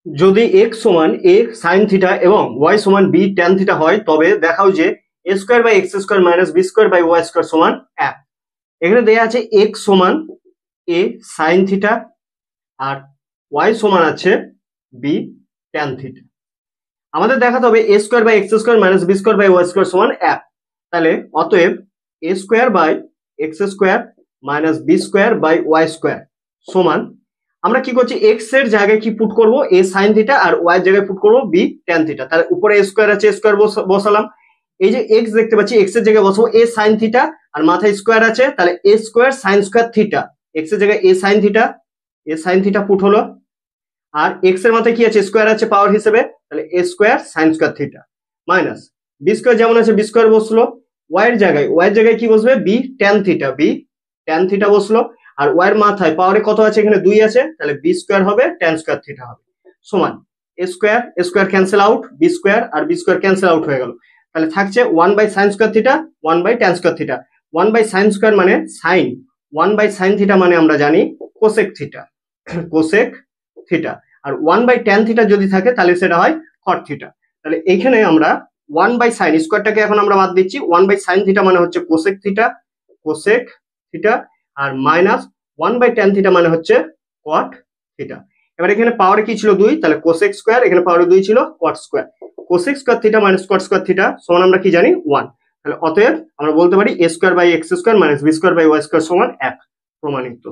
যদি x সমান a sin theta এবং y সমান b tan থিটা হয় তবে দেখাও যে a square by x square minus b square by y square সমান 1। এখানে দেয়া আছে x সমান a sin থিটা আর y সমান আছে b tan থিটা। আমাদের দেখাতে হবে a square by x square minus b square by y square সমান 1। তাহলে অতএব a square by x square minus b square by y square সমান, আমরা কি করছি x এর জায়গায় কি পুট করব a sin থিটা আর y এর জায়গায় পুট করব b tan থিটা। তাহলে উপরে a স্কয়ার আছে, a স্কয়ার বসালাম। এই যে x দেখতে পাচ্ছি x এর জায়গায় বসাবো a sin থিটা আর মাথায় স্কয়ার আছে, তাহলে a square sin square theta, x এর জায়গায় a sin থিটা পুট হলো। আর x এর মাথায় কি আছে স্কয়ার আছে পাওয়ার হিসেবে, তাহলে a square sin square theta minus b square যেমন আছে b স্কয়ার বসলো, y এর জায়গায় কি বসবে b tan থিটা বসলো। আর y এর মাথায় পাওয়ারে কত আছে এখানে 2 আছে, তাহলে b স্কয়ার হবে tan স্কয়ার থিটা হবে সমান a square cancel out, b square আর b স্কয়ার ক্যান্সেল আউট হয়ে গেল। তাহলে থাকছে 1 by sin square theta 1 by tan square theta. 1 by sin square মানে sin, 1 বাই sin থিটা মানে আমরা জানি কোসেক থিটা আর 1 বাই tan থিটা যদি থাকে তাহলে সেটা হয় cot থিটা। তাহলে এখানে আমরা 1 বাই sin স্কয়ারটাকে এখন আমরা বাদ দিচ্ছি, 1 বাই sin থিটা মানে হচ্ছে কোসেক থিটা আর মাইনাস 1 বাই tan থিটা মানে হচ্ছে cot থিটা। এবার এখানে পাওয়ারে কি ছিল 2, তাহলে কোসেক স্কয়ার, এখানে পাওয়ারে 2 ছিল cot square. Cosec square theta minus cot square theta সমান আমরা কি জানি 1। তাহলে অতএব আমরা বলতে পারি a square by x square minus b square by y square সমান 1 প্রমাণিত।